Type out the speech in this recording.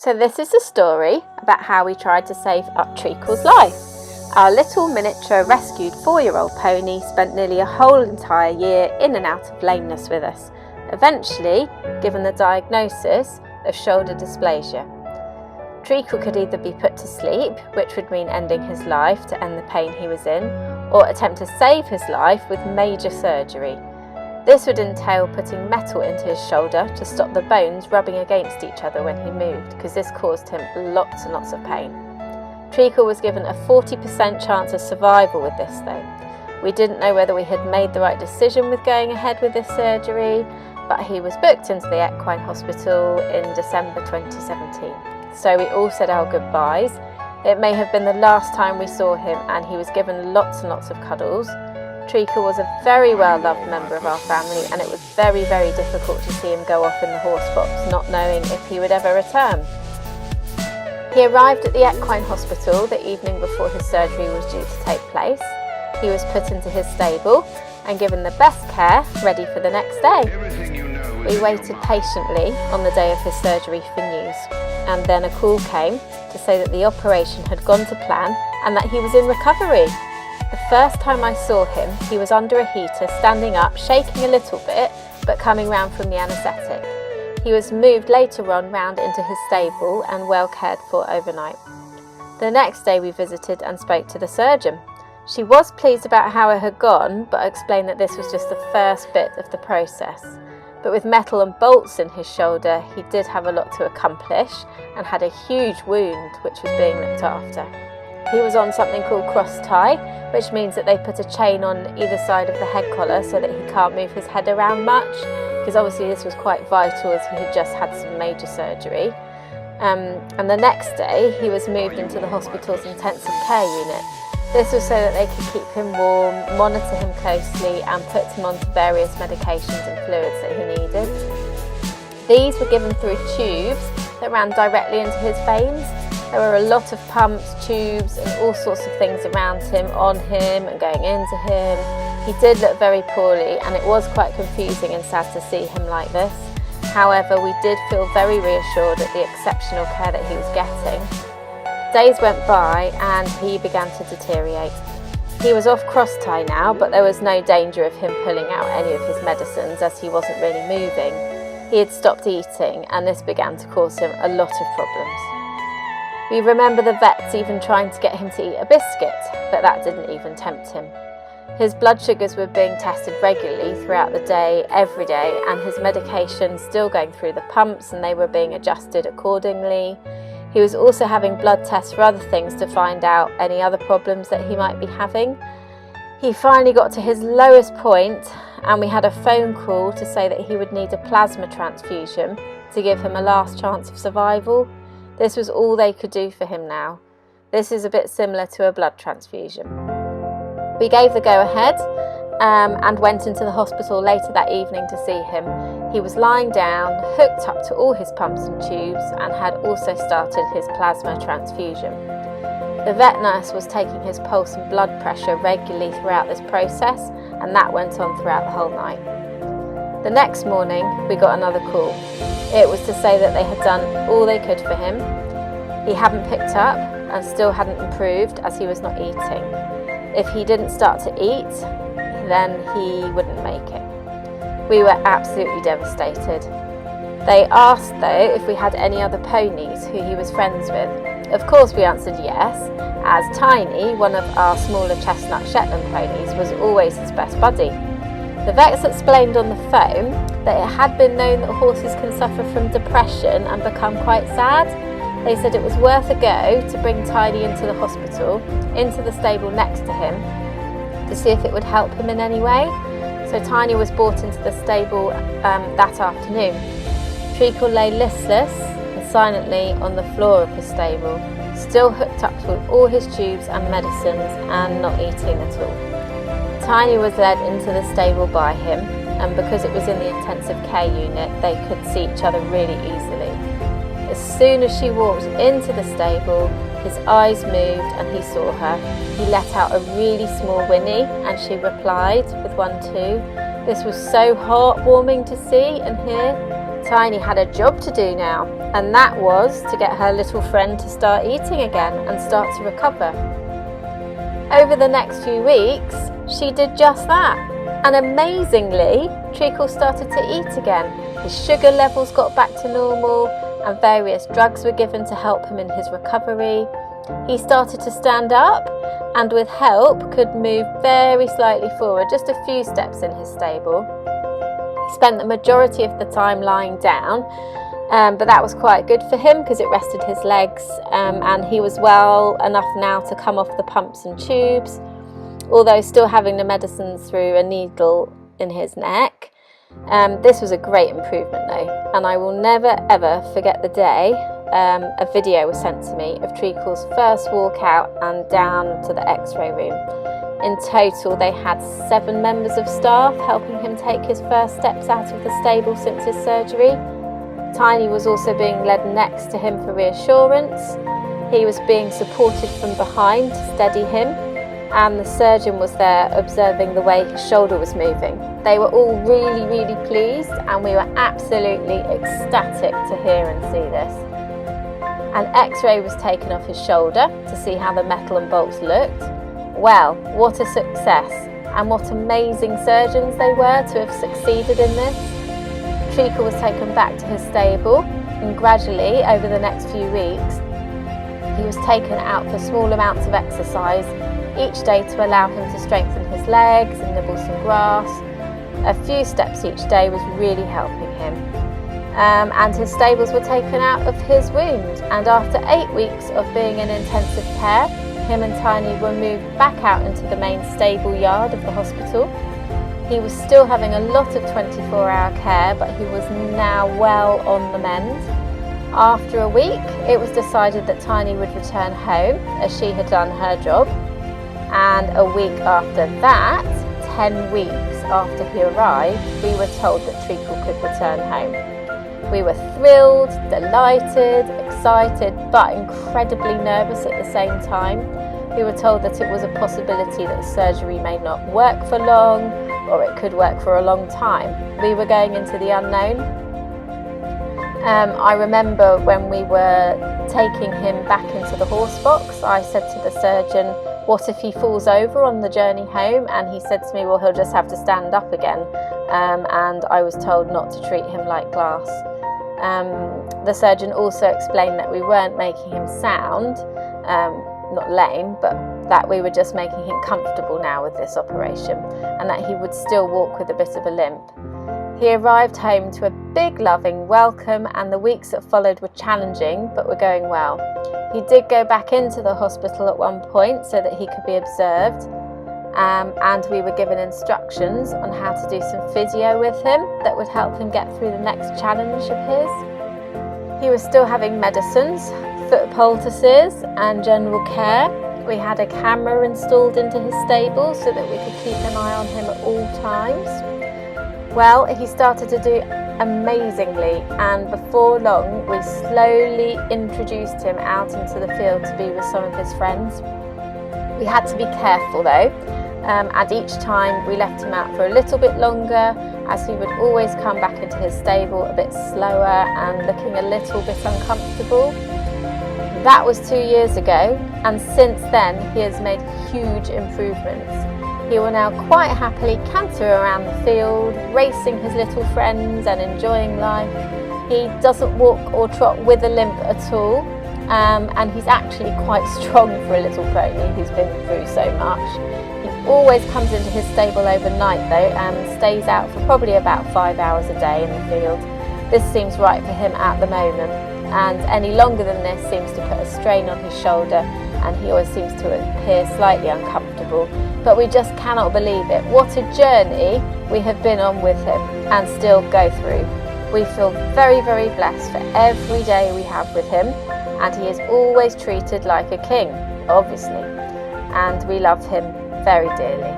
So this is a story about how we tried to save up Treacle's life. Our little miniature rescued 4-year-old pony spent nearly a whole entire year in and out of lameness with us, eventually given the diagnosis of shoulder dysplasia. Treacle could either be put to sleep, which would mean ending his life to end the pain he was in, or attempt to save his life with major surgery. This would entail putting metal into his shoulder to stop the bones rubbing against each other when he moved, because this caused him lots and lots of pain. Treacle was given a 40% chance of survival with this though. We didn't know whether we had made the right decision with going ahead with this surgery, but he was booked into the Equine Hospital in December 2017. So we all said our goodbyes. It may have been the last time we saw him, and he was given lots and lots of cuddles. Treacle was a very well-loved member of our family, and it was very, very difficult to see him go off in the horse box, not knowing if he would ever return. He arrived at the Equine Hospital the evening before his surgery was due to take place. He was put into his stable and given the best care, ready for the next day. We waited patiently on the day of his surgery for news, and then a call came to say that the operation had gone to plan and that he was in recovery. The first time I saw him, he was under a heater, standing up, shaking a little bit, but coming round from the anaesthetic. He was moved later on round into his stable and well cared for overnight. The next day we visited and spoke to the surgeon. She was pleased about how it had gone, but explained that this was just the first bit of the process. But with metal and bolts in his shoulder, he did have a lot to accomplish and had a huge wound which was being looked after. He was on something called cross tie, which means that they put a chain on either side of the head collar so that he can't move his head around much, because obviously this was quite vital as he had just had some major surgery. And the next day he was moved into the hospital's intensive care unit. This was so that they could keep him warm, monitor him closely and put him onto various medications and fluids that he needed. These were given through tubes that ran directly into his veins. There were a lot of pumps, tubes and all sorts of things around him, on him and going into him. He did look very poorly, and it was quite confusing and sad to see him like this. However, we did feel very reassured at the exceptional care that he was getting. Days went by and he began to deteriorate. He was off cross tie now, but there was no danger of him pulling out any of his medicines as he wasn't really moving. He had stopped eating, and this began to cause him a lot of problems. We remember the vets even trying to get him to eat a biscuit, but that didn't even tempt him. His blood sugars were being tested regularly throughout the day, every day, and his medication still going through the pumps, and they were being adjusted accordingly. He was also having blood tests for other things to find out any other problems that he might be having. He finally got to his lowest point, and we had a phone call to say that he would need a plasma transfusion to give him a last chance of survival. This was all they could do for him now. This is a bit similar to a blood transfusion. We gave the go-ahead and went into the hospital later that evening to see him. He was lying down, hooked up to all his pumps and tubes, and had also started his plasma transfusion. The vet nurse was taking his pulse and blood pressure regularly throughout this process, and that went on throughout the whole night. The next morning, we got another call. It was to say that they had done all they could for him. He hadn't picked up and still hadn't improved as he was not eating. If he didn't start to eat, then he wouldn't make it. We were absolutely devastated. They asked though if we had any other ponies who he was friends with. Of course we answered yes, as Tiny, one of our smaller chestnut Shetland ponies, was always his best buddy. The vets explained on the phone that it had been known that horses can suffer from depression and become quite sad. They said it was worth a go to bring Tiny into the hospital, into the stable next to him, to see if it would help him in any way. So Tiny was brought into the stable that afternoon. Treacle lay listless and silently on the floor of his stable, still hooked up to all his tubes and medicines and not eating at all. Tiny was led into the stable by him, and because it was in the intensive care unit, they could see each other really easily. As soon as she walked into the stable, his eyes moved and he saw her. He let out a really small whinny and she replied with one too. This was so heartwarming to see and hear. Tiny had a job to do now, and that was to get her little friend to start eating again and start to recover. Over the next few weeks, she did just that, and amazingly, Treacle started to eat again. His sugar levels got back to normal, and various drugs were given to help him in his recovery. He started to stand up, and with help could move very slightly forward, just a few steps in his stable. He spent the majority of the time lying down, but that was quite good for him because it rested his legs, and he was well enough now to come off the pumps and tubes, although still having the medicines through a needle in his neck. This was a great improvement though, and I will never ever forget the day a video was sent to me of Treacle's first walk out and down to the x-ray room. In total, they had 7 members of staff helping him take his first steps out of the stable since his surgery. Tiny was also being led next to him for reassurance. He was being supported from behind to steady him, and the surgeon was there observing the way his shoulder was moving. They were all really, really pleased, and we were absolutely ecstatic to hear and see this. An x-ray was taken of his shoulder to see how the metal and bolts looked. Well, what a success, and what amazing surgeons they were to have succeeded in this. Treacle was taken back to his stable, and gradually, over the next few weeks, he was taken out for small amounts of exercise each day to allow him to strengthen his legs and nibble some grass. A few steps each day was really helping him. And his stables were taken out of his wound, and after 8 weeks of being in intensive care, him and Tiny were moved back out into the main stable yard of the hospital. He was still having a lot of 24-hour care, but he was now well on the mend. After a week, it was decided that Tiny would return home, as she had done her job. And a week after that, 10 weeks after he arrived, we were told that Treacle could return home. We were thrilled, delighted, excited, but incredibly nervous at the same time. We were told that it was a possibility that surgery may not work for long, or it could work for a long time. We were going into the unknown. I remember when we were taking him back into the horse box, I said to the surgeon, "What if he falls over on the journey home?" And he said to me, "Well, he'll just have to stand up again." And I was told not to treat him like glass. The surgeon also explained that we weren't making him sound, not lame, but that we were just making him comfortable now with this operation, and that he would still walk with a bit of a limp. He arrived home to a big loving welcome, and the weeks that followed were challenging but were going well. He did go back into the hospital at one point so that he could be observed, and we were given instructions on how to do some physio with him that would help him get through the next challenge of his. He was still having medicines, foot poultices and general care. We had a camera installed into his stable so that we could keep an eye on him at all times. Well, he started to do amazingly, and before long we slowly introduced him out into the field to be with some of his friends. We had to be careful though, and each time we left him out for a little bit longer, as he would always come back into his stable a bit slower and looking a little bit uncomfortable. That was 2 years ago, and since then he has made huge improvements. He will now quite happily canter around the field, racing his little friends and enjoying life. He doesn't walk or trot with a limp at all, and he's actually quite strong for a little pony who's been through so much. He always comes into his stable overnight though, and stays out for probably about 5 hours a day in the field. This seems right for him at the moment, and any longer than this seems to put a strain on his shoulder, and he always seems to appear slightly uncomfortable. But we just cannot believe it. What a journey we have been on with him and still go through. We feel very, very blessed for every day we have with him, and he is always treated like a king, obviously, and we love him very dearly.